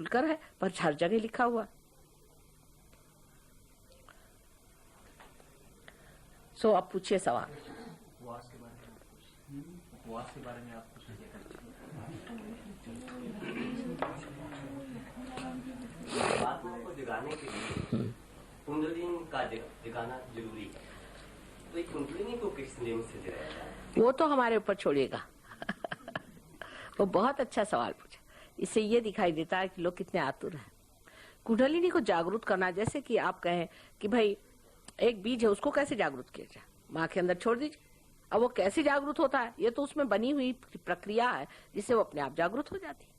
खुलकर है, पर हर जगह लिखा हुआ। सो अब पूछिए सवाल। उपवास के बारे में आप कुछ आत्मा को जगाने के लिए कुंडलिनी का जगाना जरूरी है, तो ये कुंडलिनी को किस नियम से जगाया जाए? वो तो हमारे ऊपर छोड़िएगा। वो बहुत अच्छा सवाल पूछा। इससे ये दिखाई देता है कि लोग कितने आतुर हैं। कुंडलिनी को जागरूक करना, जैसे कि आप कहें कि भाई एक बीज है, उसको कैसे जागरूक किया जाए? माँ के अंदर छोड़ दीजिए। अब वो कैसे जागरूक होता है? ये तो उसमें बनी हुई प्रक्रिया है जिससे वो अपने आप जागरूक हो जाती है।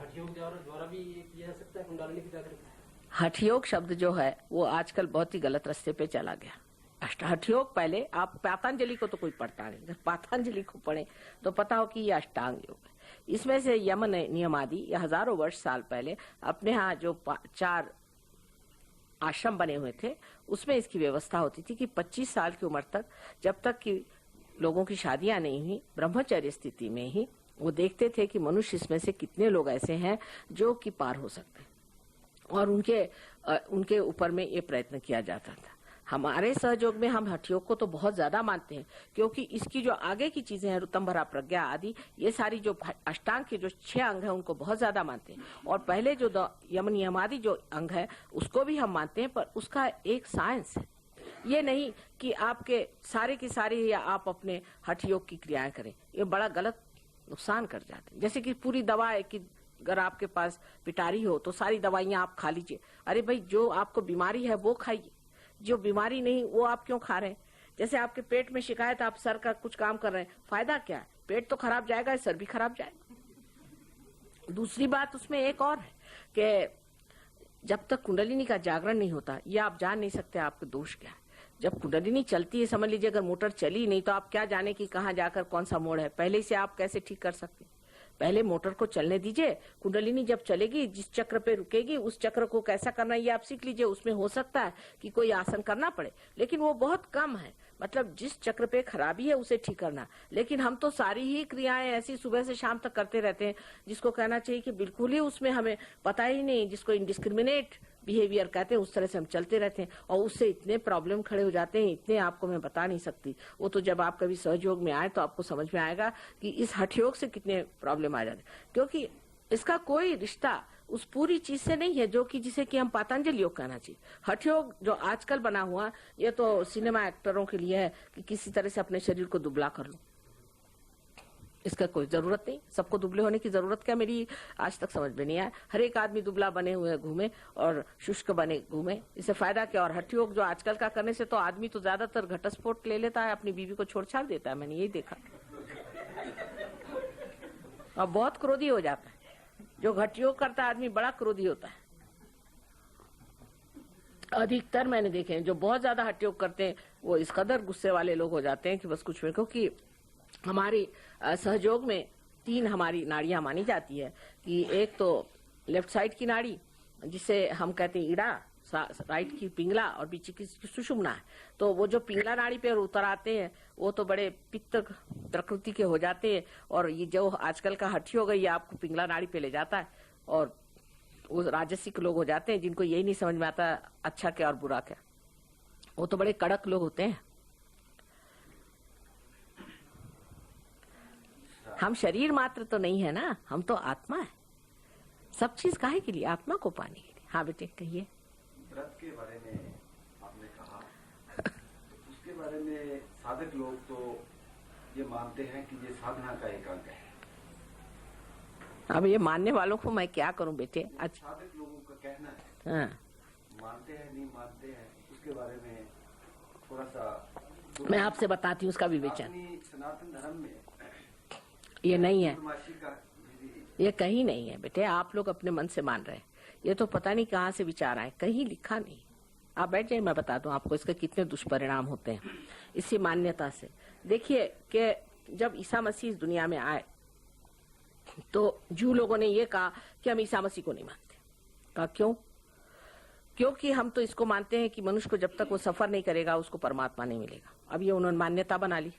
हठयोग द्वारा भी किया जा सकता है कुंडलिनी की जागृति? हठयोग शब्द जो है वो आजकल बहुत ही गलत रास्ते पे चला गया। हठयोग पहले आप पातंजलि को तो कोई पढ़ता नहीं, अगर पातंजलि को पढ़े तो पता हो कि ये अष्टांग योग है। इसमें से यम नियम आदि ये हजारों वर्ष साल पहले अपने यहाँ जो 4 आश्रम बने हुए थे उसमें इसकी व्यवस्था होती थी कि 25 साल की उम्र तक, जब तक कि लोगों की शादियां नहीं हुई, ब्रह्मचर्य स्थिति में ही वो देखते थे कि मनुष्य इसमें से कितने लोग ऐसे हैं जो कि पार हो सकते हैं, और उनके ऊपर में ये प्रयत्न किया जाता था। हमारे सहयोग में हम हठयोग को तो बहुत ज्यादा मानते हैं, क्योंकि इसकी जो आगे की चीजें हैं, ऋतंभरा प्रज्ञा आदि, ये सारी जो अष्टांग के जो 6 अंग हैं उनको बहुत ज्यादा मानते हैं। और पहले जो यम नियम आदि जो अंग है उसको भी हम मानते हैं, पर उसका एक साइंस है। ये नहीं कि आपके सारे की सारी या आप अपने हठयोग की क्रियाएं करें, ये बड़ा गलत नुकसान कर जाते हैं। जैसे कि पूरी दवा है कि अगर आपके पास पिटारी हो तो सारी दवाइयां आप खा लीजिए। अरे भाई, जो आपको बीमारी है वो खाइए, जो बीमारी नहीं वो आप क्यों खा रहे हैं? जैसे आपके पेट में शिकायत, आप सर का कुछ काम कर रहे हैं, फायदा क्या है? पेट तो खराब जाएगा, सर भी खराब जाएगा। दूसरी बात उसमें एक और है कि जब तक कुंडलिनी का जागरण नहीं होता, ये आप जान नहीं सकते आपके दोष क्या है। जब कुंडलिनी चलती है, समझ लीजिए अगर मोटर चली नहीं तो आप क्या जाने कि कहाँ जाकर कौन सा मोड़ है, पहले से आप कैसे ठीक कर सकते? पहले मोटर को चलने दीजिए। कुंडलिनी जब चलेगी, जिस चक्र पे रुकेगी उस चक्र को कैसा करना ये आप सीख लीजिए। उसमें हो सकता है कि कोई आसन करना पड़े, लेकिन वो बहुत कम है। मतलब जिस चक्र पे खराबी है उसे ठीक करना। लेकिन हम तो सारी ही क्रियाएं ऐसी सुबह से शाम तक करते रहते हैं, जिसको कहना चाहिए कि बिल्कुल ही उसमें हमें पता ही नहीं, जिसको इनडिस्क्रिमिनेट बिहेवियर कहते हैं, उस तरह से हम चलते रहते हैं, और उससे इतने प्रॉब्लम खड़े हो जाते हैं, इतने आपको मैं बता नहीं सकती। वो तो जब आप कभी सहयोग में आए तो आपको समझ में आएगा कि इस हठयोग से कितने प्रॉब्लम आ जाते, क्योंकि इसका कोई रिश्ता उस पूरी चीज से नहीं है जो कि जिसे कि हम पातंजलि योग कहना चाहिए। हठयोग जो आजकल बना हुआ, ये तो सिनेमा एक्टरों के लिए है कि किसी तरह से अपने शरीर को दुबला कर लो। इसका कोई जरूरत नहीं, सबको दुबले होने की जरूरत क्या, मेरी आज तक समझ में नहीं आया। हर एक आदमी दुबला बने हुए घूमे और शुष्क बने घूमे, इससे फायदा क्या? और हठयोग जो आजकल का करने से तो आदमी तो ज्यादातर घटस्फोट ले लेता है, अपनी बीवी को छोड़ छाड़ देता है, मैंने यही देखा। और बहुत क्रोधी हो जाता है। जो हठयोग करता है आदमी बड़ा क्रोधी होता है। अधिकतर मैंने देखे हैं जो बहुत ज्यादा हठयोग करते हैं वो इस कदर गुस्से वाले लोग हो जाते हैं कि बस कुछ में। क्योंकि हमारी सहयोग में 3 हमारी नाड़ियां मानी जाती है कि एक तो लेफ्ट साइड की नाड़ी जिसे हम कहते हैं ईड़ा, राइट की पिंगला और बीच की सुषुम्ना है। तो वो जो पिंगला नाड़ी पे उतर आते हैं वो तो बड़े पित्त प्रकृति के हो जाते हैं, और ये जो आजकल का हठयोग है ये आपको पिंगला नाड़ी पे ले जाता है, और वो राजसिक लोग हो जाते हैं जिनको यही नहीं समझ में आता अच्छा क्या और बुरा क्या। वो तो बड़े कड़क लोग होते हैं। हम शरीर मात्र तो नहीं है ना, हम तो आत्मा है। सब चीज काहे के लिए? आत्मा को पाने के लिए। हाँ बेटे कहिए। व्रत के बारे में आपने कहा, तो उसके बारे में साधक लोग तो ये मानते हैं कि ये साधना का एक अंग है। अब ये मानने वालों को मैं क्या करूं बेटे? अच्छा, साधक लोगों का कहना है। हाँ। मानते हैं नहीं मानते हैं उसके बारे में थोड़ा सा मैं आपसे बताती हूँ उसका विवेचन। सनातन धर्म में ये नहीं है, ये कहीं नहीं है बेटे। आप लोग अपने मन से मान रहे हैं, ये तो पता नहीं कहाँ से विचार आए, कहीं लिखा नहीं। आप बैठ जाइए, मैं बता दूं आपको इसके कितने दुष्परिणाम होते हैं इसी मान्यता से। देखिए कि जब ईसा मसीह इस दुनिया में आए तो जू लोगों ने ये कहा कि हम ईसा मसीह को नहीं मानते। कहा क्यों? क्योंकि हम तो इसको मानते हैं कि मनुष्य को जब तक वो सफर नहीं करेगा उसको परमात्मा नहीं मिलेगा। अब ये उन्होंने मान्यता बना ली।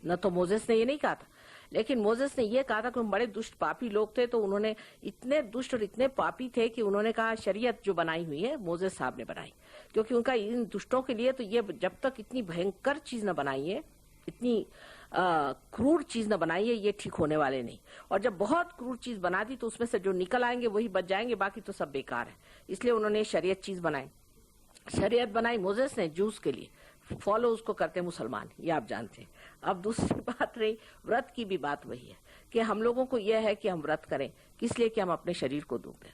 न तो मोसेस ने ये नहीं कहा था, लेकिन मोसेस ने ये कहा था कि हम बड़े दुष्ट पापी लोग थे, तो उन्होंने इतने दुष्ट और इतने पापी थे कि उन्होंने कहा शरीयत जो बनाई हुई है मोसेस साहब ने बनाई, क्योंकि उनका इन दुष्टों के लिए तो ये जब तक इतनी भयंकर चीज न बनाई है, इतनी क्रूर चीज न बनाई है, ये ठीक होने वाले नहीं। और जब बहुत क्रूर चीज बना दी तो उसमें से जो निकल आएंगे वही बच जाएंगे, बाकी तो सब बेकार है। इसलिए उन्होंने शरीयत चीज बनाई। शरीयत बनाई मोसेस ने जूस के लिए, फॉलो उसको करते मुसलमान, ये आप जानते हैं। अब दूसरी बात रही व्रत की, भी बात वही है कि हम लोगों को यह है कि हम व्रत करें, किस लिए कि हम अपने शरीर को दुख दें।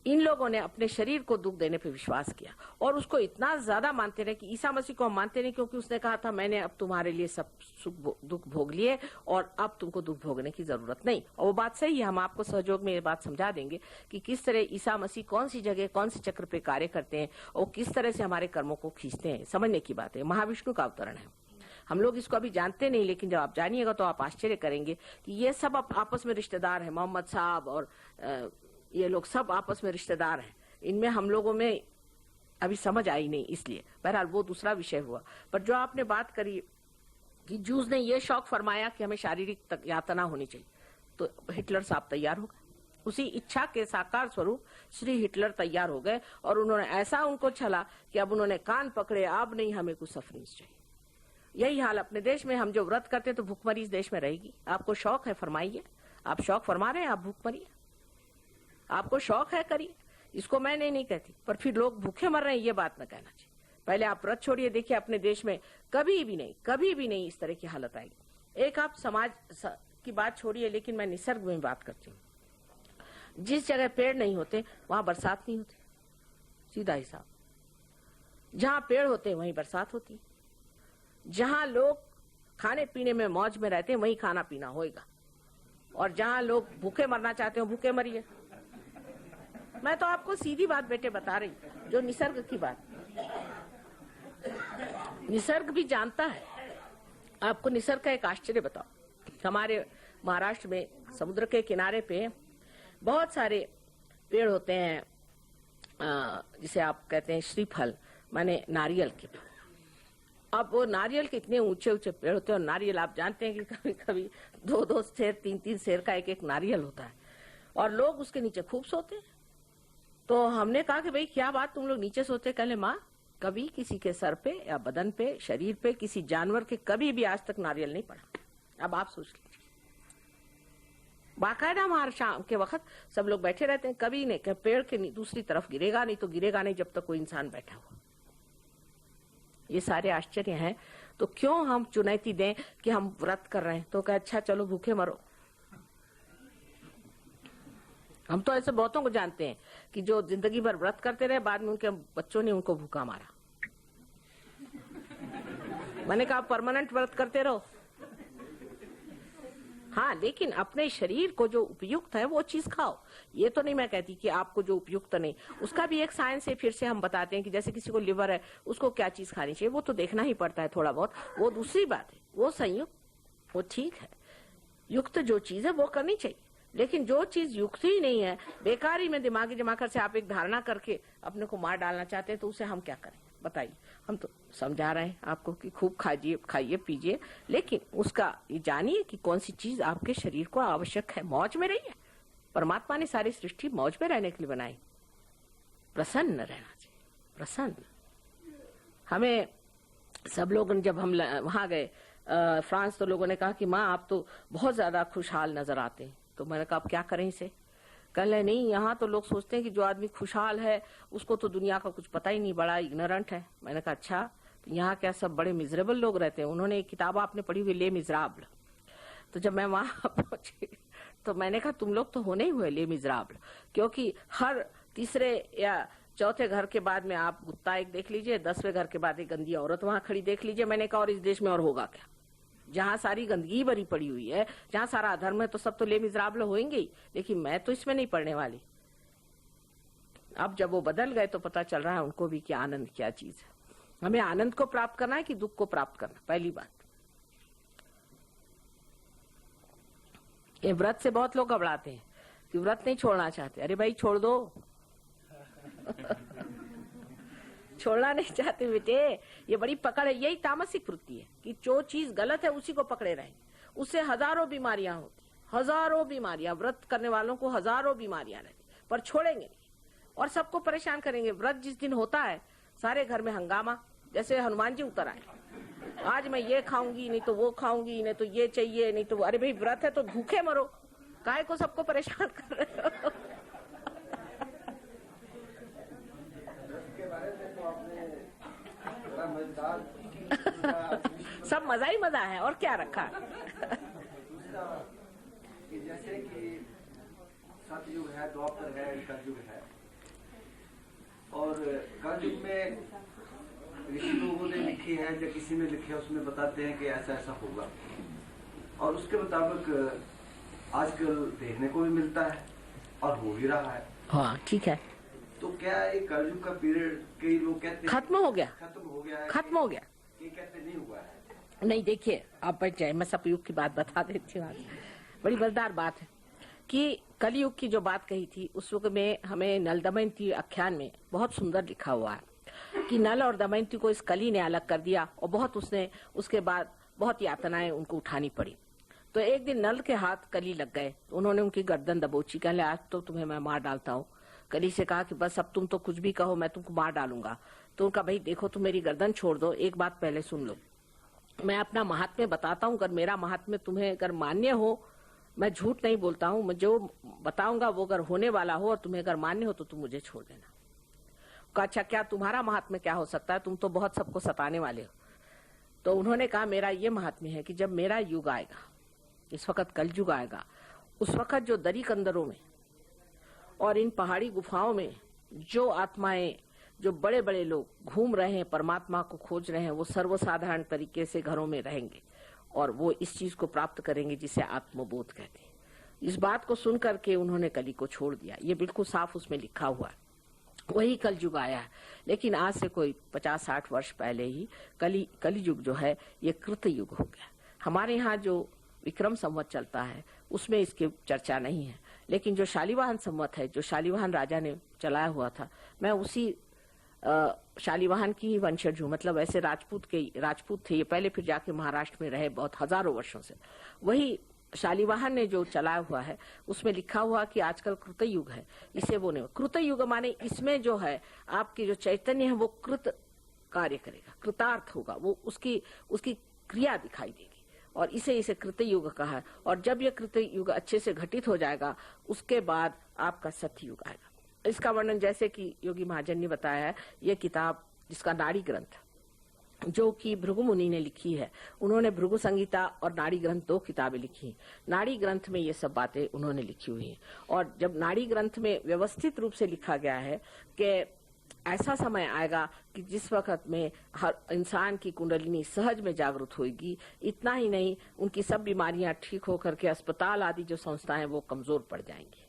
इन लोगों ने अपने शरीर को दुख देने पे विश्वास किया और उसको इतना ज्यादा मानते रहे कि ईसा मसीह को हम मानते नहीं, क्योंकि उसने कहा था मैंने अब तुम्हारे लिए सब सुख दुख भोग लिए और अब तुमको दुख भोगने की जरूरत नहीं। और वो बात सही है, हम आपको सहयोग में ये बात समझा देंगे कि किस तरह ईसा मसीह कौन सी जगह कौन सी चक्र पे कार्य करते हैं और किस तरह से हमारे कर्मों को खींचते हैं। समझने की बात है, महाविष्णु का अवतरण है। हम लोग इसको अभी जानते नहीं, लेकिन जब आप जानिएगा तो आप आश्चर्य करेंगे कि ये सब आपस में रिश्तेदार है। मोहम्मद साहब और ये लोग सब आपस में रिश्तेदार हैं। इनमें हम लोगों में अभी समझ आई नहीं, इसलिए बहरहाल वो दूसरा विषय हुआ। पर जो आपने बात करी कि जूस ने ये शौक फरमाया कि हमें शारीरिक यातना होनी चाहिए, तो हिटलर साहब तैयार हो गए। उसी इच्छा के साकार स्वरूप श्री हिटलर तैयार हो गए और उन्होंने ऐसा उनको छला कि अब उन्होंने कान पकड़े, अब नहीं हमें कुछ सफरिंग चाहिए। यही हाल अपने देश में, हम जो व्रत करते हैं तो भूखमरी इस देश में रहेगी। आपको शौक है, फरमाइए। आप शौक फरमा रहे हैं, आप भूखमरिए। आपको शौक है, करिए। इसको मैं नहीं कहती, पर फिर लोग भूखे मर रहे हैं, ये बात न कहना चाहिए। पहले आप व्रत छोड़िए, देखिए अपने देश में कभी भी नहीं इस तरह की हालत आएगी। एक आप समाज की बात छोड़िए, लेकिन मैं निसर्ग में बात करती हूँ। जिस जगह पेड़ नहीं होते वहां बरसात नहीं होती, सीधा हिसाब। जहां पेड़ होते वहीं बरसात होती। जहां लोग खाने पीने में मौज में रहते हैं वहीं खाना पीना होएगा, और जहां लोग भूखे मरना चाहते हो भूखे मरिए। मैं तो आपको सीधी बात बेटे बता रही, जो निसर्ग की बात। निसर्ग भी जानता है। आपको निसर्ग का एक आश्चर्य बताओ, हमारे महाराष्ट्र में समुद्र के किनारे पे बहुत सारे पेड़ होते हैं, जिसे आप कहते हैं श्रीफल, माने नारियल के। अब वो नारियल के इतने ऊंचे ऊंचे पेड़ होते हैं, और नारियल आप जानते हैं कि कभी कभी 2-2 सेर 3-3 सेर का एक नारियल होता है, और लोग उसके नीचे खूब सोते हैं। तो हमने कहा कि भाई क्या बात, तुम लोग नीचे सोते? कहले माँ, कभी किसी के सर पे या बदन पे, शरीर पे, किसी जानवर के कभी भी आज तक नारियल नहीं पड़ा। अब आप सोच लीजिए, बाकायदा हमारे शाम के वक्त सब लोग बैठे रहते हैं, कभी नहीं कि पेड़ के दूसरी तरफ गिरेगा नहीं, तो गिरेगा नहीं जब तक कोई इंसान बैठा हुआ। ये सारे आश्चर्य हैं। तो क्यों हम चुनौती दें कि हम व्रत कर रहे हैं, तो कहे अच्छा चलो भूखे मरो। हम तो ऐसे बहुतों को जानते हैं कि जो जिंदगी भर व्रत करते रहे, बाद में उनके बच्चों ने उनको भूखा मारा। मैंने कहा परमानेंट व्रत करते रहो। हाँ, लेकिन अपने शरीर को जो उपयुक्त है वो चीज खाओ। ये तो नहीं मैं कहती कि आपको जो उपयुक्त नहीं, उसका भी एक साइंस है। फिर से हम बताते हैं कि जैसे किसी को लिवर है, उसको क्या चीज खानी चाहिए, वो तो देखना ही पड़ता है थोड़ा बहुत, वो दूसरी बात है। वो संयुक्त, वो ठीक है, युक्त जो चीज है वो करनी चाहिए। लेकिन जो चीज युक्त ही नहीं है, बेकारी में दिमागी जमाकर से आप एक धारणा करके अपने को मार डालना चाहते हैं, तो उसे हम क्या करें बताइए। हम तो समझा रहे हैं आपको कि खूब खाइए पीजिए, लेकिन उसका ये जानिए कि कौन सी चीज आपके शरीर को आवश्यक है। मौज में रहिए। परमात्मा ने सारी सृष्टि मौज में रहने के लिए बनाई। प्रसन्न रहना चाहिए, प्रसन्न। हमें सब लोग, जब हम वहां गए फ्रांस, तो लोगों ने कहा कि माँ आप तो बहुत ज्यादा खुशहाल नजर आते हैं। तो मैंने कहा अब क्या करें इसे? कहले नहीं, यहाँ तो लोग सोचते हैं कि जो आदमी खुशहाल है उसको तो दुनिया का कुछ पता ही नहीं, बड़ा इग्नोरेंट है। मैंने कहा अच्छा, तो यहाँ क्या सब बड़े मिजरेबल लोग रहते हैं? उन्होंने एक किताब आपने पढ़ी हुई, ले मिजराबल। तो जब मैं वहां पहुंची तो मैंने कहा तुम लोग तो होने ही हुए ले मिजराबल, क्योंकि हर तीसरे या चौथे घर के बाद में आप कुत्ता एक देख लीजिए, 10वें घर के बाद एक गंदी औरत वहां खड़ी देख लीजिए। मैंने कहा और इस देश में और होगा क्या? जहाँ सारी गंदगी भरी पड़ी हुई है, जहाँ सारा अधर्म है, तो सब तो ले मिजराबल होंगे ही। लेकिन मैं तो इसमें नहीं पड़ने वाली। अब जब वो बदल गए तो पता चल रहा है उनको भी कि आनंद क्या चीज है। हमें आनंद को प्राप्त करना है कि दुख को प्राप्त करना, पहली बात। ये व्रत से बहुत लोग घबराते हैं कि व्रत नहीं छोड़ना चाहते। अरे भाई छोड़ दो। छोड़ना नहीं चाहते बेटे, ये बड़ी पकड़ है। यही तामसिक वृत्ति है कि जो चीज गलत है उसी को पकड़े रहेंगे, उससे हजारों बीमारियां होती, हजारों बीमारियां, व्रत करने वालों को हजारों बीमारियां रहती, पर छोड़ेंगे नहीं और सबको परेशान करेंगे। व्रत जिस दिन होता है सारे घर में हंगामा, जैसे हनुमान जी उतर आए, आज मैं ये खाऊंगी, नहीं तो वो खाऊंगी, नहीं तो ये चाहिए, नहीं तो अरे भाई व्रत है तो भूखे मरो, काहे को सबको परेशान कर रहे हो। सब मजा ही मजा है और क्या रखा। कि जैसे कि सतयुग है, द्वापर है, कलयुग है, और कलयुग में ऋषि लोगों ने लिखी है या किसी ने लिखी है, उसमें बताते हैं कि ऐसा ऐसा होगा, और उसके मुताबिक आजकल देखने को भी मिलता है और हो भी रहा है। हाँ ठीक है। तो क्या ये कलयुग का पीरियड कई लोग कहते हैं खत्म हो गया, खत्म हो गया है, खत्म हो गया? ये कहते नहीं हुआ है। नहीं, देखिए आप बैठ जाए, मैं सतयुग की बात बता देती हूँ। बड़ी मजेदार बात है कि कलयुग की जो बात कही थी उस युग में हमें नल दमयंती आख्यान में बहुत सुंदर लिखा हुआ है कि नल और दमयंती को इस कली ने अलग कर दिया और बहुत उसके बाद बहुत यातनाएं उनको उठानी पड़ी। तो एक दिन नल के हाथ कली लग गए, तो उन्होंने उनकी गर्दन दबोची, कहले आज तो तुम्हें मैं मार डालता हूँ। कली से कहा कि बस अब तुम तो कुछ भी कहो, मैं तुमको मार डालूंगा। तो उनका भाई देखो तुम मेरी गर्दन छोड़ दो, एक बात पहले सुन लो, मैं अपना महात्म्य बताता हूँ, अगर मेरा महात्म्य तुम्हें अगर मान्य हो, मैं झूठ नहीं बोलता हूँ, मैं जो बताऊंगा वो अगर होने वाला हो और तुम्हें अगर मान्य हो तो तुम मुझे छोड़ देना। कहा अच्छा क्या तुम्हारा महात्म्य क्या हो सकता है, तुम तो बहुत सबको सताने वाले हो। तो उन्होंने कहा मेरा ये महात्म्य है कि जब मेरा युग आएगा, इस वक्त कलयुग आएगा, उस वक्त जो दरी कंदरों में और इन पहाड़ी गुफाओं में जो आत्माएं, जो बड़े बड़े लोग घूम रहे हैं, परमात्मा को खोज रहे हैं, वो सर्वसाधारण तरीके से घरों में रहेंगे और वो इस चीज को प्राप्त करेंगे जिसे आत्मबोध कहते हैं। इस बात को सुन करके उन्होंने कली को छोड़ दिया। ये बिल्कुल साफ उसमें लिखा हुआ है, वही कलयुग आया है। लेकिन आज से कोई 50-60 वर्ष पहले ही कलियुग जो है ये कृत युग हो गया। हमारे यहाँ जो विक्रम संवत चलता है उसमें इसकी चर्चा नहीं है, लेकिन जो शालिवाहन संवत है, जो शालिवाहन राजा ने चलाया हुआ था, मैं उसी शालिवाहन की ही वंशज हूँ। मतलब ऐसे राजपूत थे ये, पहले फिर जाके महाराष्ट्र में रहे बहुत हजारों वर्षों से। वही शालिवाहन ने जो चलाया हुआ है उसमें लिखा हुआ कि आजकल कृतयुग है, इसे वो नहीं। कृतयुग माने इसमें जो है आपकी जो चैतन्य है वो कृत कार्य करेगा, कृतार्थ होगा, वो उसकी क्रिया दिखाई देगी और इसे कृतयुग कहा है। और जब ये कृतयुग अच्छे से घटित हो जाएगा उसके बाद आपका सतयुग आएगा। इसका वर्णन जैसे कि योगी महाजन ने बताया है, ये किताब जिसका नाड़ी ग्रंथ जो कि भृगु मुनि ने लिखी है, उन्होंने भृगु संहिता और नाड़ी ग्रंथ 2 किताबें लिखी। नाड़ी ग्रंथ में ये सब बातें उन्होंने लिखी हुई हैं और जब नाड़ी ग्रंथ में व्यवस्थित रूप से लिखा गया है कि ऐसा समय आएगा कि जिस वक्त में हर इंसान की कुंडलिनी सहज में जागृत होगी। इतना ही नहीं, उनकी सब बीमारियां ठीक होकर के अस्पताल आदि जो संस्थाएं हैं वो कमजोर पड़ जाएंगी।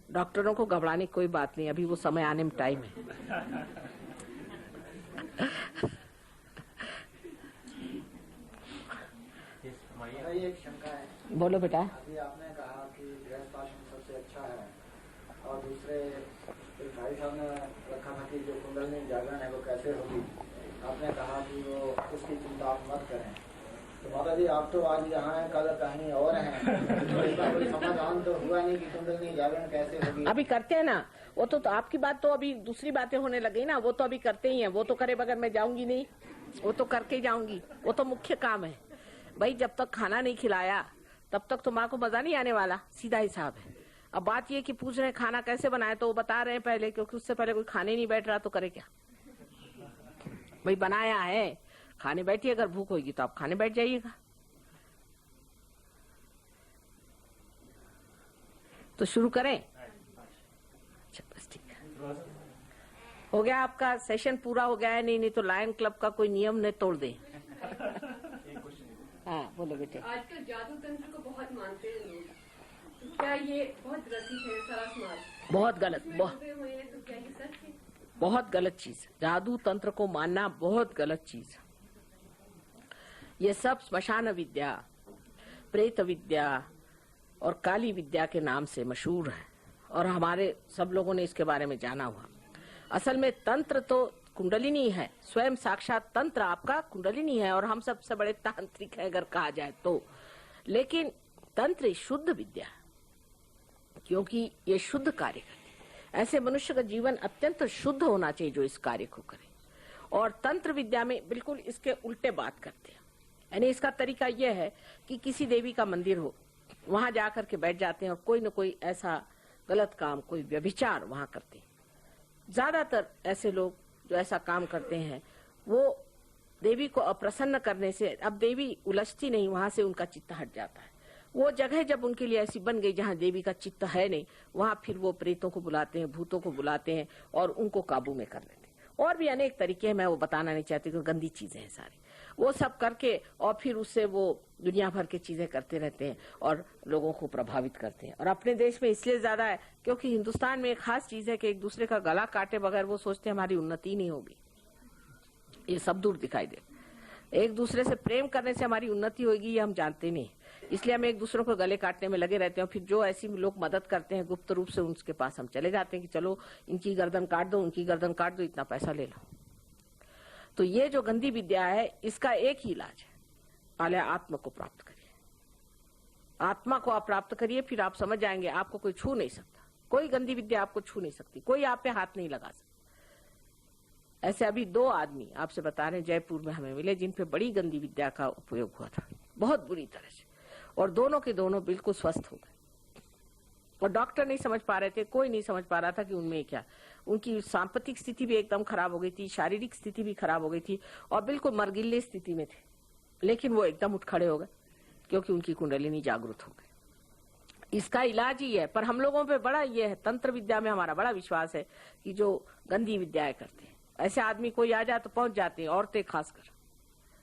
डॉक्टरों को घबराने की कोई बात नहीं, अभी वो समय आने में टाइम है। एक शंका है। बोलो बेटा। अभी आपने कहा कि गृहस्थ आश्रम सबसे अच्छा है और दूसरे भाई साहब ने रखा था कि जो कुंडलिनी जागरण है वो कैसे होगी। आपने कहा कि वो उसकी चिंता आप मत करें। तो माता जी आप तो आज यहाँ हैं, कल कहीं और हैं, तो इसका कोई समाधान तो हुआ नहीं कि कुंडलिनी जागरण कैसे होगी। अभी करते हैं ना वो, तो आपकी बात तो अभी दूसरी बातें होने लगी ना, वो तो अभी करते ही हैं। वो तो करे बगैर मैं जाऊंगी नहीं, वो तो करके जाऊंगी, वो तो मुख्य काम है भाई। जब तक खाना नहीं खिलाया तब तक तो माँ को मजा नहीं आने वाला, सीधा हिसाब है। अब बात ये कि पूछ रहे हैं खाना कैसे बनाए, तो वो बता रहे हैं पहले, क्योंकि उससे पहले कोई खाने नहीं बैठ रहा तो करे क्या भाई। बनाया है, खाने बैठिए, अगर भूख होगी तो आप खाने बैठ जाइएगा। तो शुरू करें? अच्छा बस ठीक है, हो गया आपका सेशन पूरा हो गया है। नहीं तो लायन क्लब का कोई नियम ने तोड़ दे। हाँ बोलो बेटे। आजकल जादू तंत्र को बहुत मानते हैं लोग, तो क्या ये बहुत रसिक है सारा समाज? बहुत गलत, तो क्या ये सच है? बहुत गलत चीज, जादू तंत्र को मानना बहुत गलत चीज। ये सब स्मशान विद्या, प्रेत विद्या और काली विद्या के नाम से मशहूर है और हमारे सब लोगों ने इसके बारे में जाना हुआ। असल में तंत्र तो कुंडलिनी है, स्वयं साक्षात तंत्र आपका कुंडलिनी है और हम सबसे बड़े तांत्रिक हैं अगर कहा जाए तो। लेकिन तंत्र शुद्ध विद्या, क्योंकि ये शुद्ध कार्य करती है। ऐसे मनुष्य का जीवन अत्यंत शुद्ध होना चाहिए जो इस कार्य को करे। और तंत्र विद्या में बिल्कुल इसके उल्टे बात करते हैं। यानी इसका तरीका यह है कि किसी देवी का मंदिर हो, वहां जाकर के बैठ जाते हैं और कोई न कोई ऐसा गलत काम, कोई व्यभिचार वहां करते हैं। ज्यादातर ऐसे लोग जो ऐसा काम करते हैं वो देवी को अप्रसन्न करने से, अब देवी उलझती नहीं, वहां से उनका चित्त हट जाता है। वो जगह जब उनके लिए ऐसी बन गई जहां देवी का चित्त है नहीं, वहां फिर वो प्रेतों को बुलाते हैं, भूतों को बुलाते हैं और उनको काबू में कर लेते हैं। और भी अनेक तरीके हैं, मैं वो बताना नहीं चाहती क्योंकि गंदी चीजें हैं सारी। वो सब करके और फिर उससे वो दुनिया भर की चीजें करते रहते हैं और लोगों को प्रभावित करते हैं। और अपने देश में इसलिए ज्यादा है क्योंकि हिंदुस्तान में एक खास चीज है कि एक दूसरे का गला काटे बगैर वो सोचते हैं हमारी उन्नति नहीं होगी। ये सब दूर दिखाई दे। एक दूसरे से प्रेम करने से हमारी उन्नति होगी ये हम जानते नहीं, इसलिए हम एक दूसरे को गले काटने में लगे रहते हैं। फिर जो ऐसी लोग मदद करते हैं गुप्त रूप से, उनके पास हम चले जाते हैं कि चलो इनकी गर्दन काट दो, उनकी गर्दन काट दो, इतना पैसा ले लो। तो ये जो गंदी विद्या है इसका एक ही इलाज है, पहले आत्मा को प्राप्त करिए। आत्मा को आप प्राप्त करिए, फिर आप समझ जाएंगे आपको कोई छू नहीं सकता। कोई गंदी विद्या आपको छू नहीं सकती, कोई आप पे हाथ नहीं लगा सकता। ऐसे अभी 2 आदमी आपसे बता रहे हैं जयपुर में हमें मिले जिन पे बड़ी गंदी विद्या का उपयोग हुआ था, बहुत बुरी तरह से, और दोनों के दोनों बिल्कुल स्वस्थ हो गए। और डॉक्टर नहीं समझ पा रहे थे, कोई नहीं समझ पा रहा था कि उनमें क्या। उनकी सांपत्तिक स्थिति भी एकदम खराब हो गई थी, शारीरिक स्थिति भी खराब हो गई थी और बिल्कुल मरगिल्ले स्थिति में थे, लेकिन वो एकदम उठ खड़े हो गए क्योंकि उनकी कुंडलिनी जागृत हो गई। इसका इलाज ही है। पर हम लोगों पे बड़ा ये है, तंत्र विद्या में हमारा बड़ा विश्वास है कि जो गंदी विद्याएं करते हैं, ऐसे आदमी कोई आ जाए तो पहुंच जाते हैं, औरतें खासकर।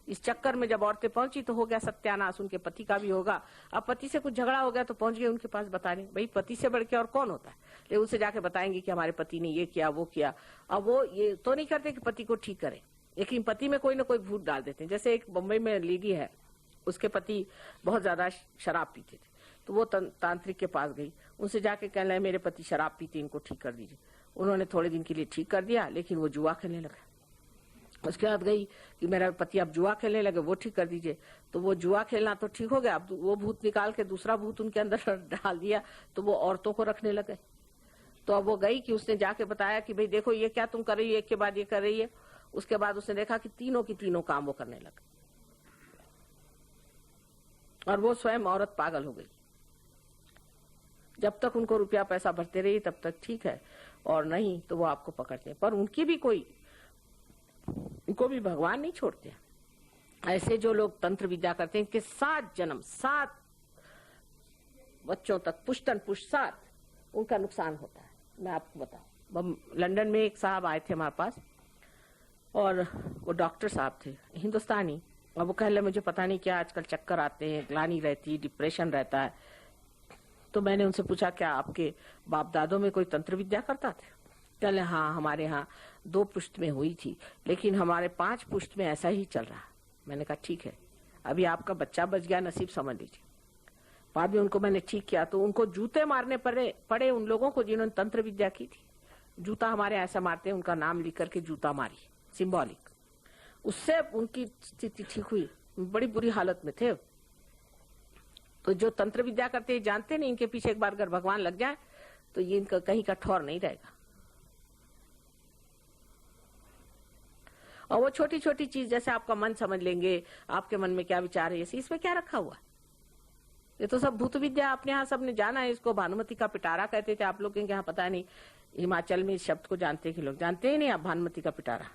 इस चक्कर में जब औरतें पहुंची तो हो गया सत्यानाश, उनके पति का भी होगा। अब पति से कुछ झगड़ा हो गया तो पहुंच गए उनके पास बताने, भाई पति से बढ़ के और कौन होता है। लेकिन उनसे जाके बताएंगे कि हमारे पति ने ये किया वो किया। अब वो ये तो नहीं करते कि पति को ठीक करे, लेकिन पति में कोई ना कोई भूत डाल देते हैं। जैसे एक बम्बई में लेडी है, उसके पति बहुत ज्यादा शराब पीते थे, तो वो तांत्रिक के पास गई, उनसे जाके कहने लगे मेरे पति शराब पीते, इनको ठीक कर दीजिए। उन्होंने थोड़े दिन के लिए ठीक कर दिया, लेकिन वो जुआ खेलने लगा। उसके बाद गई कि मेरा पति अब जुआ खेलने लगे, वो ठीक कर दीजिए। तो वो जुआ खेलना तो ठीक हो गया, अब वो भूत निकाल के दूसरा भूत उनके अंदर डाल दिया, तो वो औरतों को रखने लगे। तो अब वो गई कि उसने जाके बताया कि भाई देखो ये क्या तुम कर रही है, एक के बाद ये कर रही है। उसके बाद उसने देखा कि तीनों की तीनों काम वो करने लगे और वो स्वयं औरत पागल हो गई। जब तक उनको रुपया पैसा भरते रहिए तब तक ठीक है, और नहीं तो वो आपको पकड़ते हैं। पर उनकी भी कोई, उनको भी भगवान नहीं छोड़ते। ऐसे जो लोग तंत्र विद्या करते हैं, इनके 7 जन्म 7 बच्चों तक, पुश्तन पुष्ट 7 उनका नुकसान होता है। मैं आपको बताऊं, लंदन में एक साहब आए थे हमारे पास, और वो डॉक्टर साहब थे हिंदुस्तानी, और वो कह रहे मुझे पता नहीं क्या आजकल चक्कर आते हैं, ग्लानि रहती है, डिप्रेशन रहता है। तो मैंने उनसे पूछा क्या आपके बाप दादों में कोई तंत्र विद्या करता था? कहले हाँ, हमारे यहाँ 2 पुश्त में हुई थी, लेकिन हमारे 5 पुश्त में ऐसा ही चल रहा है। मैंने कहा ठीक है, अभी आपका बच्चा बच गया, नसीब समझ लीजिए। बाद में उनको मैंने ठीक किया तो उनको जूते मारने पड़े उन लोगों को जिन्होंने तंत्र विद्या की थी। जूता हमारे ऐसा मारते हैं, उनका नाम लिख करके जूता मारी, सिंबॉलिक। उससे उनकी स्थिति ठीक हुई, बड़ी बुरी हालत में थे। तो जो तंत्र विद्या करते हैं जानते नहीं, इनके पीछे एक बार अगर भगवान लग जाए तो ये इनका कहीं का ठौर नहीं रहेगा। और वो छोटी छोटी चीज जैसे आपका मन समझ लेंगे, आपके मन में क्या विचार है, इसमें क्या रखा हुआ है? ये तो सब भूत विद्या अपने यहाँ सबने जाना है। इसको भानुमति का पिटारा कहते थे। आप लोग के यहाँ पता नहीं, हिमाचल में इस शब्द को जानते हैं कि लोग जानते ही नहीं। आप भानुमति का पिटारा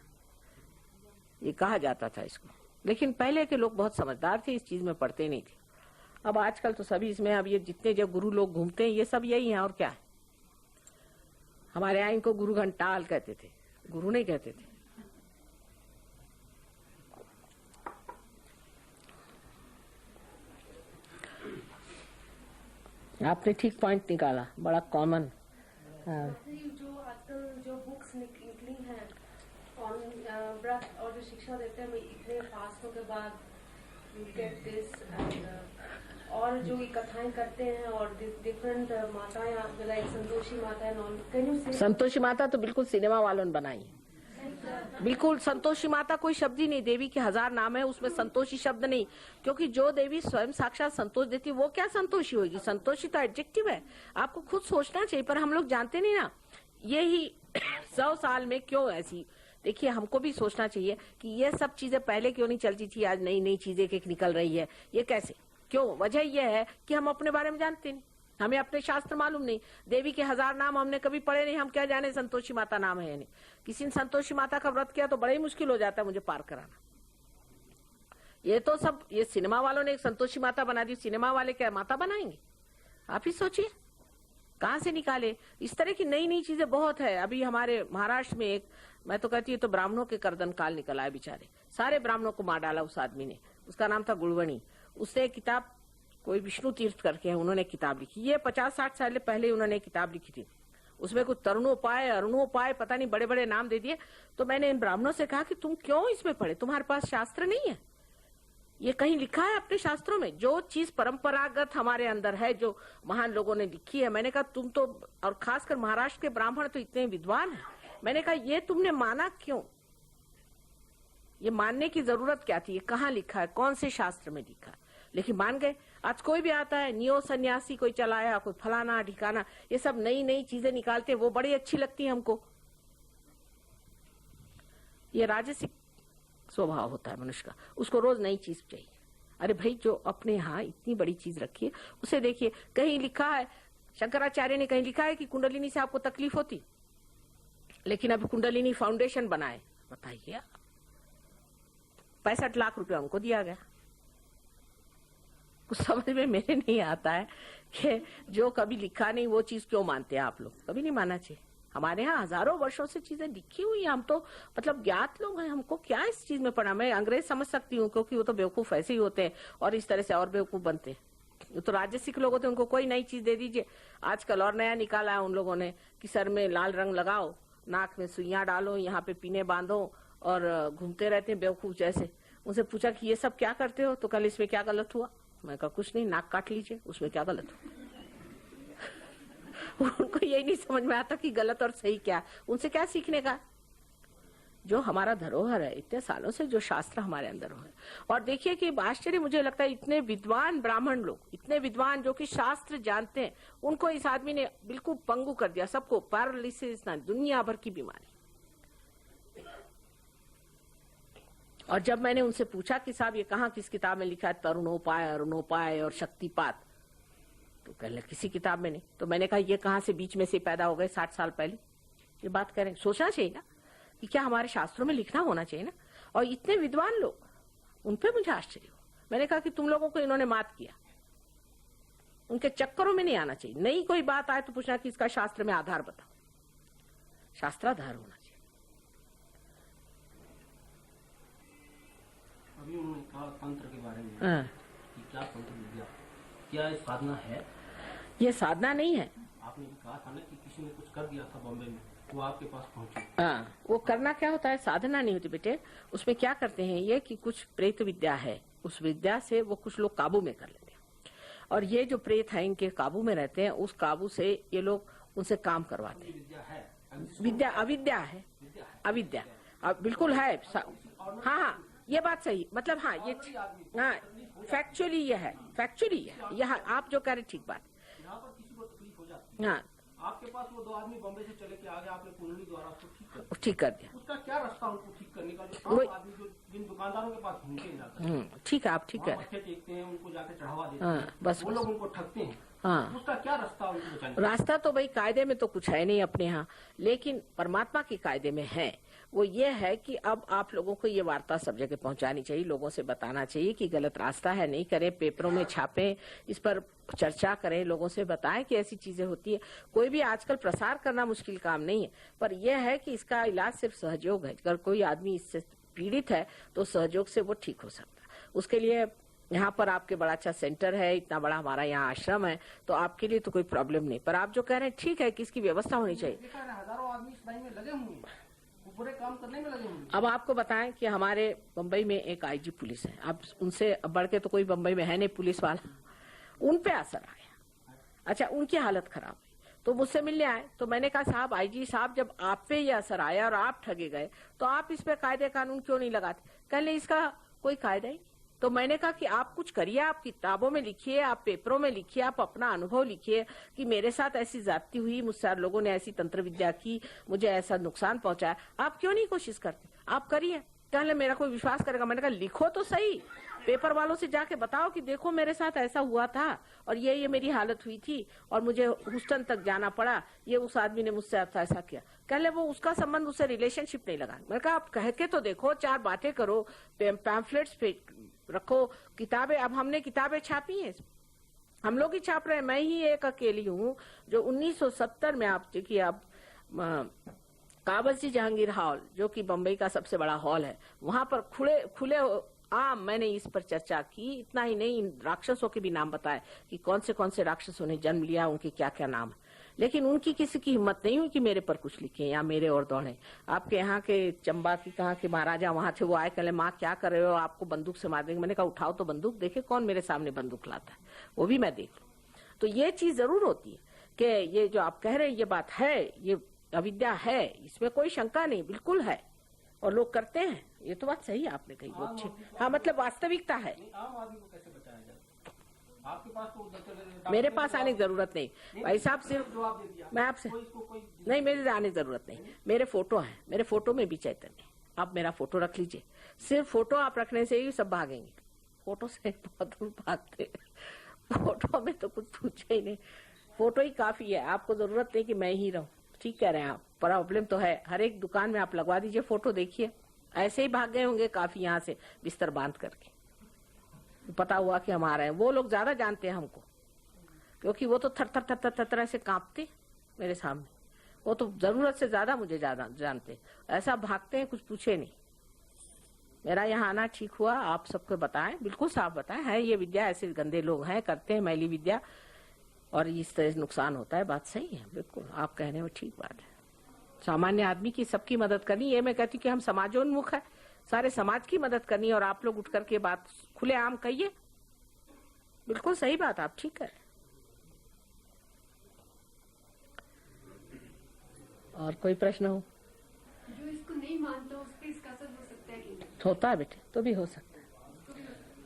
ये कहा जाता था इसको, लेकिन पहले के लोग बहुत समझदार थे, इस चीज में पढ़ते नहीं थे। अब आजकल तो सभी इसमें, अब ये जितने जब गुरु लोग घूमते हैं ये सब यही है और क्या है। हमारे यहाँ इनको गुरु घंटाल कहते थे, गुरु नहीं कहते थे। आपने ठीक पॉइंट निकाला, बड़ा कॉमन। जो आजकल जो बुक्स निकली हैं व्रत और जो शिक्षा देते हैं इतने फास्टों के बाद गेट दिस, और जो ये कथाएं करते हैं और डिफरेंट माताएं, लाइक संतोषी माता है। संतोषी माता तो बिल्कुल सिनेमा वालों ने बनाई है। बिल्कुल संतोषी माता कोई शब्द ही नहीं, देवी के 1000 नाम है, उसमें संतोषी शब्द नहीं, क्योंकि जो देवी स्वयं साक्षात संतोष देती वो क्या संतोषी होगी? संतोषी तो एडजेक्टिव है, आपको खुद सोचना चाहिए, पर हम लोग जानते नहीं ना। यही 100 साल में क्यों ऐसी, देखिए हमको भी सोचना चाहिए कि ये सब चीजें पहले क्यों नहीं चलती थी, आज नई नई चीजें एक निकल रही है, ये कैसे, क्यों? वजह यह है कि हम अपने बारे में जानते नहीं, हमें अपने शास्त्र मालूम नहीं, देवी के 1000 नाम हमने कभी पढ़े नहीं, हम क्या जाने संतोषी माता नाम है या नहीं। किसी ने संतोषी माता का व्रत किया तो बड़ा ही मुश्किल हो जाता है मुझे पार कराना। ये तो सब ये सिनेमा वालों ने एक संतोषी माता बना दी, सिनेमा वाले क्या माता बनाएंगे? आप ही सोचिए कहां से निकाले। इस तरह की नई नई चीजें बहुत है। अभी हमारे महाराष्ट्र में एक, मैं तो कहती हूँ तो ब्राह्मणों के कर्दन काल निकला है, बेचारे सारे ब्राह्मणों को मार डाला उस आदमी ने, उसका नाम था गुड़वणी। उसने एक किताब, कोई विष्णु तीर्थ करके है, उन्होंने किताब लिखी, ये 50-60 साल पहले उन्होंने किताब लिखी थी, उसमें कुछ तरुणोपाय अरुणोपाय पता नहीं बड़े बड़े नाम दे दिए। तो मैंने इन ब्राह्मणों से कहा कि तुम क्यों इसमें पढ़े, तुम्हारे पास शास्त्र नहीं है? ये कहीं लिखा है अपने शास्त्रों में? जो चीज परंपरागत हमारे अंदर है, जो महान लोगों ने लिखी है, मैंने कहा तुम तो, और खासकर महाराष्ट्र के ब्राह्मण तो इतने विद्वान हैं, मैंने कहा ये तुमने माना क्यों? ये मानने की जरूरत क्या थी? ये कहाँ लिखा है, कौन से शास्त्र में लिखा है? लेकिन मान गए। आज कोई भी आता है, नियो सन्यासी कोई चलाया, कोई फलाना ठिकाना, ये सब नई नई चीजें निकालते, वो बड़ी अच्छी लगती है हमको। ये राजसिक स्वभाव होता है मनुष्य का, उसको रोज नई चीज चाहिए। अरे भाई, जो अपने यहाँ इतनी बड़ी चीज रखी है उसे देखिए। कहीं लिखा है, शंकराचार्य ने कहीं लिखा है कि कुंडलिनी से आपको तकलीफ होती, लेकिन अभी कुंडलिनी फाउंडेशन बनाए, बताइए 65 लाख रुपया उनको दिया गया। कुछ समझ में मेरे नहीं आता है कि जो कभी लिखा नहीं वो चीज क्यों मानते हैं आप लोग? कभी नहीं मानना चाहिए। हमारे यहाँ हजारों वर्षों से चीजें लिखी हुई हैं, हम तो मतलब ज्ञात लोग हैं, हमको क्या इस चीज में पढ़ा। मैं अंग्रेज समझ सकती हूँ, क्योंकि वो तो बेवकूफ ऐसे ही होते हैं और इस तरह से और बेवकूफ बनते हैं। तो राजसिक लोग होते हैं, उनको कोई नई चीज दे दीजिए। आजकल और नया निकाला है उन लोगों ने कि सर में लाल रंग लगाओ, नाक में सुइयां डालो, यहाँ पे पीने बांधो और घूमते रहते हैं बेवकूफ जैसे। उनसे पूछा कि ये सब क्या करते हो, तो कल इसमें क्या गलत हुआ? मैं कहा कुछ नहीं, नाक काट लीजिए, उसमें क्या गलत हुआ? उनको यही नहीं समझ में आता कि गलत और सही क्या। उनसे क्या सीखने का? जो हमारा धरोहर है, इतने सालों से जो शास्त्र हमारे अंदर है। और देखिए कि आश्चर्य मुझे लगता है, इतने विद्वान ब्राह्मण लोग, इतने विद्वान जो कि शास्त्र जानते हैं, उनको इस आदमी ने बिल्कुल पंगु कर दिया, सबको पैरालिसिस, दुनिया भर की बीमारी। और जब मैंने उनसे पूछा कि साहब ये कहाँ किस किताब में लिखा है, तरुणोपाय अरुणोपाय और शक्तिपात, तो कहने किसी किताब में नहीं। तो मैंने कहा ये कहाँ से बीच में से पैदा हो गए 60 साल पहले? ये बात करें, सोचना चाहिए ना कि क्या हमारे शास्त्रों में लिखना होना चाहिए ना। और इतने विद्वान लोग, उन पे मुझे आश्चर्य हुआ। मैंने कहा कि तुम लोगों को इन्होंने मात किया, उनके चक्करों में नहीं आना चाहिए। नई कोई बात आए तो पूछना कि इसका शास्त्र में आधार बताओ, शास्त्राधार होना चाहिए। अभी उन्होंने कहा तंत्र के बारे में कि क्या तंत्र विद्या, क्या साधना है? ये साधना नहीं है। आपने भी कहा था ना कि किसी ने कुछ कर दिया था बॉम्बे में, वो आपके पास पहुंची। हाँ, वो करना क्या होता है, साधना नहीं होती बेटे। उसमें क्या करते हैं ये कि कुछ प्रेत विद्या है, उस विद्या से वो कुछ लोग काबू में कर लेते हैं। और ये जो प्रेत है इनके काबू में रहते हैं, उस काबू से ये लोग उनसे काम करवाते हैं। विद्या अविद्या है, अविद्या बिल्कुल है। हाँ हाँ, ये बात सही, मतलब हाँ ये हाँ फैक्चुअली ये है, फैक्चुअली यह आप जो कह रहे ठीक बात। यहाँ पर किसी को तकलीफ हो जाती है, हाँ, आपके पास वो 2 आदमी बॉम्बे से चले के आ गए, आपने कुंडली द्वारा उसको ठीक कर दिया। उसका क्या रास्ता उनको ठीक करने का? जो आदमी जो जिन दुकानदारों के पास घूमते जाते, ठीक है, आप ठीक है, मत्थे टेकते हैं, उनको जाके चढ़ावा देते हैं, हैं, बस वो लोग उनको ठगते हैं। हाँ, उसका क्या रास्ता उनको बचाने? रास्ता तो भाई कायदे में तो कुछ है नहीं अपने यहाँ, लेकिन परमात्मा के कायदे में है। वो ये है कि अब आप लोगों को ये वार्ता सब जगह पहुंचानी चाहिए, लोगों से बताना चाहिए कि गलत रास्ता है, नहीं करें, पेपरों में छापें, इस पर चर्चा करें, लोगों से बताएं कि ऐसी चीजें होती है। कोई भी आजकल प्रसार करना मुश्किल काम नहीं है, पर यह है कि इसका इलाज सिर्फ सहयोग है। अगर कोई आदमी इससे पीड़ित है तो सहयोग से वो ठीक हो सकता है। उसके लिए यहाँ पर आपके बड़ा अच्छा सेंटर है, इतना बड़ा हमारा यहाँ आश्रम है, तो आपके लिए तो कोई प्रॉब्लम नहीं। पर आप जो कह रहे हैं ठीक है कि इसकी व्यवस्था होनी चाहिए। हजारों आदमी इस लाइन में लगे हुए हैं, पूरे काम करने में लगे हुए हैं। अब आपको बताएं कि हमारे बम्बई में एक आईजी पुलिस है, अब उनसे बढ़ के तो कोई बम्बई में है नहीं पुलिस वाला, उन पे असर आया। अच्छा, उनकी हालत खराब हुई, तो मुझसे मिलने आए। तो मैंने कहा साहब आईजी साहब, जब आप पे ये असर आया और आप ठगे गए तो आप इस पे कायदे कानून क्यों नहीं लगाते? कहने इसका कोई कायदा ही। तो मैंने कहा कि आप कुछ करिए, आप किताबों में लिखिए, आप पेपरों में लिखिए, आप अपना अनुभव लिखिए कि मेरे साथ ऐसी ज्यादती हुई, मुझसे लोगों ने ऐसी तंत्र विद्या की, मुझे ऐसा नुकसान पहुंचाया। आप क्यों नहीं कोशिश करते? आप करिए। कहने मेरा कोई विश्वास करेगा? मैंने कहा लिखो तो सही, पेपर वालों से जाके बताओ कि देखो मेरे साथ ऐसा हुआ था और ये मेरी हालत हुई थी और मुझे ह्यूस्टन तक जाना पड़ा, ये उस आदमी ने मुझसे ऐसा किया। कहले वो उसका संबंध उससे रिलेशनशिप नहीं लगा। मैंने कहा आप कह के तो देखो, 4 बातें करो, पैम्फलेट्स पे रखो, किताबें। अब हमने किताबें छापी हैं, हम लोग ही छाप रहे हैं। मैं ही एक अकेली हूँ जो 1970 में आप देखिए, अब काबसी जहांगीर हॉल जो कि बम्बई का सबसे बड़ा हॉल है, वहां पर खुले आम मैंने इस पर चर्चा की। इतना ही नहीं, इन राक्षसों के भी नाम बताए कि कौन से राक्षसों ने जन्म लिया, उनके क्या क्या नाम है। लेकिन उनकी किसी की हिम्मत नहीं हुई कि मेरे पर कुछ लिखे या मेरे और दौड़े। आपके यहाँ के चंबा की कहाँ के महाराजा वहां थे, वो आए, कहले माँ क्या कर रहे हो, आपको बंदूक से मार देंगे। मैंने कहा उठाओ तो बंदूक, देखे कौन मेरे सामने बंदूक लाता है, वो भी मैं देख लूं। तो ये चीज जरूर होती है कि ये जो आप कह रहे हैं ये बात है, ये अविद्या है, इसमें कोई शंका नहीं, बिल्कुल है और लोग करते हैं। ये तो बात सही आपने कही, वो अच्छी। हाँ, मतलब वास्तविकता है। आम आदमी को कैसे बचाया जाए? आपके पास तो मेरे पास आने की जरूरत नहीं भाई साहब, सिर्फ जवाब दे दिया। मैं आपसे नहीं, मेरे आने की जरूरत नहीं। मेरे फोटो हैं, मेरे फोटो में भी चैतन्य। आप मेरा फोटो रख लीजिए, सिर्फ फोटो आप रखने से ही सब भागेंगे। फोटो से बहुत दूर भागते, फोटो में तो कुछ पूछे ही नहीं, फोटो ही काफी है। आपको जरूरत नहीं कि मैं ही रहूं। ठीक कह रहे हैं आप, प्रॉब्लम तो है। हर एक दुकान में आप लगवा दीजिए फोटो, देखिए ऐसे ही भाग गए होंगे काफी यहाँ से बिस्तर बांध करके। पता हुआ कि हम आ रहे हैं। वो लोग ज्यादा जानते हैं हमको, क्योंकि वो तो थर थर थर थर ऐसे कांपते मेरे सामने। वो तो जरूरत से ज्यादा मुझे ज्यादा जानते, ऐसा भागते हैं कुछ पूछे नहीं। मेरा यहाँ आना ठीक हुआ, आप सबको बताएं, बिल्कुल साफ बताएं, है ये विद्या, ऐसे गंदे लोग हैं, करते हैं मैली विद्या और इस तरह से नुकसान होता है। बात सही है, बिल्कुल आप कहने में ठीक बात है। सामान्य आदमी की सबकी मदद करनी, ये मैं कहती हूँ कि हम समाजोन्मुख है, सारे समाज की मदद करनी, और आप लोग उठ करके बात खुलेआम कहिए, बिल्कुल सही बात, आप ठीक है। और कोई प्रश्न हो? जो इसको नहीं मानता उस पर इसका असर हो सकता है कि नहीं? होता है बेटे, तो भी हो सकता है,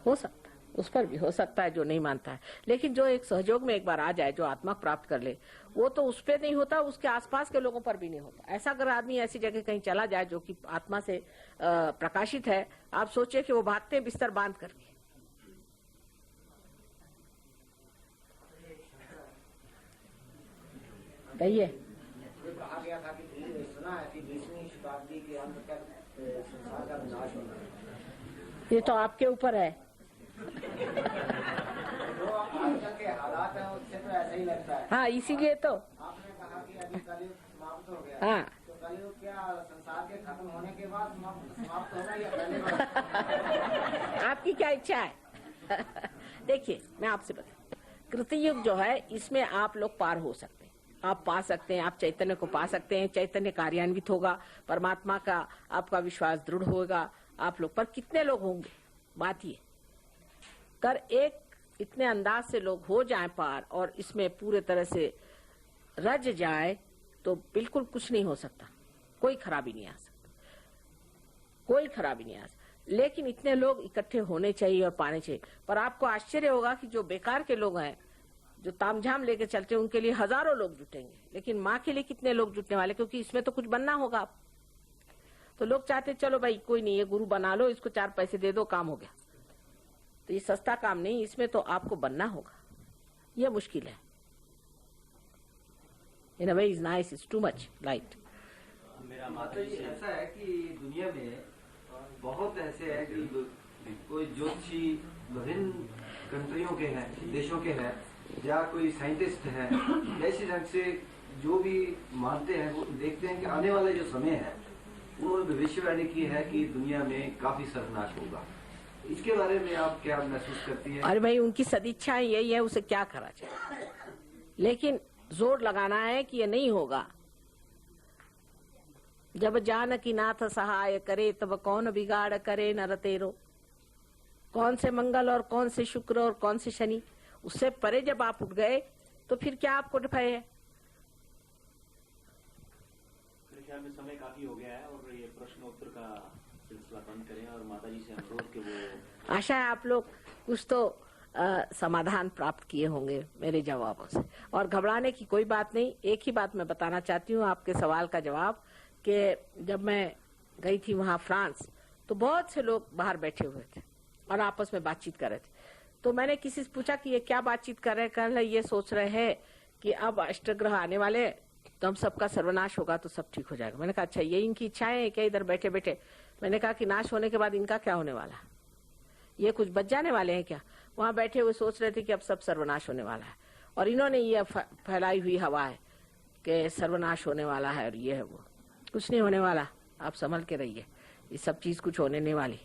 हो सकता है, उस पर भी हो सकता है जो नहीं मानता है। लेकिन जो एक सहयोग में एक बार आ जाए, जो आत्मा प्राप्त कर ले, वो तो उस पर नहीं होता, उसके आसपास के लोगों पर भी नहीं होता। ऐसा अगर आदमी ऐसी जगह कहीं चला जाए जो कि आत्मा से प्रकाशित है, आप सोचिए कि वो भागते हैं बिस्तर बांध करके। कहिए। कहा गया था कि सुना है कि 20वीं शताब्दी के अंत तक संसार का विनाश होना है। ये तो आपके ऊपर है। जो आजकल के हालात हैं उससे तो ऐसा ही लगता है। हाँ, इसीलिए तो आपने कहा कि अभी कलयुग समाप्त हो गया। हाँ, तो कलयुग क्या संसार के खत्म होने के बाद समाप्त होगा या पहले? आपकी क्या इच्छा है? देखिए मैं आपसे बता, कृतयुग जो है इसमें आप लोग पार हो सकते हैं, आप पा सकते हैं, आप चैतन्य को पा सकते हैं, चैतन्य कार्यान्वित होगा, परमात्मा का आपका विश्वास दृढ़ होगा आप लोग पर। कितने लोग होंगे बात ये कर, एक इतने अंदाज से लोग हो जाएं पार और इसमें पूरे तरह से रज जाए तो बिल्कुल कुछ नहीं हो सकता, कोई खराबी नहीं आ सकता, कोई खराबी नहीं आ सकती। लेकिन इतने लोग इकट्ठे होने चाहिए और पाने चाहिए। पर आपको आश्चर्य होगा कि जो बेकार के लोग हैं, जो तामझाम लेके चलते हैं, उनके लिए हजारों लोग जुटेंगे, लेकिन माँ के लिए कितने लोग जुटने वाले, क्योंकि इसमें तो कुछ बनना होगा। आप तो लोग चाहते चलो भाई कोई नहीं, ये गुरु बना लो, इसको 4 पैसे दे दो, काम हो गया। तो ये सस्ता काम नहीं, इसमें तो आपको बनना होगा, यह मुश्किल है। In a way is nice, is too much light. मेरा माता जी ऐसा है कि दुनिया में बहुत ऐसे है कि कोई ज्योतिषी विभिन्न कंट्रियों के हैं, देशों के हैं, या कोई साइंटिस्ट है, ऐसे ढंग से जो भी मानते हैं वो देखते हैं कि आने वाला जो समय है वो भविष्यवाणी की है कि दुनिया में काफी सर्वनाश होगा। इसके बारे में आप क्या महसूस करती हैं? अरे भाई उनकी सदिच्छा यही है, उसे क्या करा जाए, लेकिन जोर लगाना है कि ये नहीं होगा। जब जानकी नाथ सहाय करे तब कौन बिगाड़ करे नर तेरो। कौन से मंगल और कौन से शुक्र और कौन से शनि, उससे परे जब आप उठ गए तो फिर क्या आपको भय है? मेरे ख्याल में समय काफी हो गया है और ये प्रश्न उत्तर का सिलसिला बंद करें और माता जी से अनुरोध के वो आशा है आप लोग कुछ तो समाधान प्राप्त किए होंगे मेरे जवाबों से। और घबराने की कोई बात नहीं। एक ही बात मैं बताना चाहती हूँ आपके सवाल का जवाब, कि जब मैं गई थी वहां फ्रांस तो बहुत से लोग बाहर बैठे हुए थे और आपस में बातचीत कर रहे थे। तो मैंने किसी से पूछा कि ये क्या बातचीत कर रहे हैं? कह रहे ये सोच रहे हैं कि अब अष्टग्रह आने वाले तो हम सबका सर्वनाश होगा तो सब ठीक हो जाएगा। मैंने कहा अच्छा ये इनकी इच्छाएं है क्या इधर बैठे बैठे? मैंने कहा कि नाश होने के बाद इनका क्या होने वाला है? ये कुछ बच जाने वाले हैं क्या? वहां बैठे हुए सोच रहे थे कि अब सब सर्वनाश होने वाला है और इन्होंने ये फैलाई हुई हवा है कि सर्वनाश होने वाला है और ये है वो। कुछ नहीं होने वाला, आप संभल के रहिए, ये सब चीज कुछ होने नहीं वाली।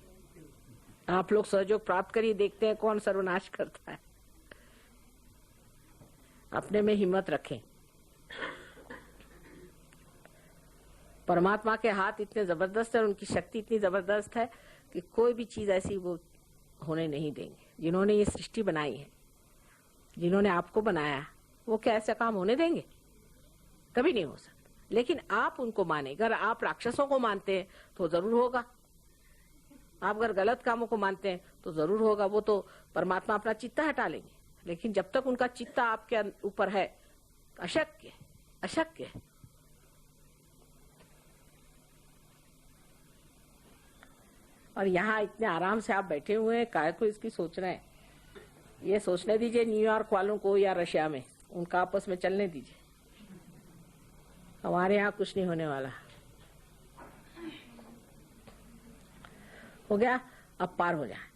आप लोग सहयोग प्राप्त करिए, देखते हैं कौन सर्वनाश करता है। अपने में हिम्मत रखें। परमात्मा के हाथ इतने जबरदस्त है, उनकी शक्ति इतनी जबरदस्त है कि कोई भी चीज ऐसी वो होने नहीं देंगे। जिन्होंने ये सृष्टि बनाई है, जिन्होंने आपको बनाया, वो क्या ऐसा काम होने देंगे? कभी नहीं हो सकता। लेकिन आप उनको माने। अगर आप राक्षसों को मानते हैं तो जरूर होगा, आप अगर गलत कामों को मानते हैं तो जरूर होगा। वो तो परमात्मा अपना चित्ता हटा लेंगे, लेकिन जब तक उनका चित्ता आपके ऊपर है, अशक्य अशक्य है। और यहाँ इतने आराम से आप बैठे हुए हैं, काय को इसकी सोच रहे हैं? ये सोचने दीजिए न्यूयॉर्क वालों को या रशिया में, उनका आपस में चलने दीजिए। हमारे यहाँ कुछ नहीं होने वाला। हो गया, अब पार हो जाए।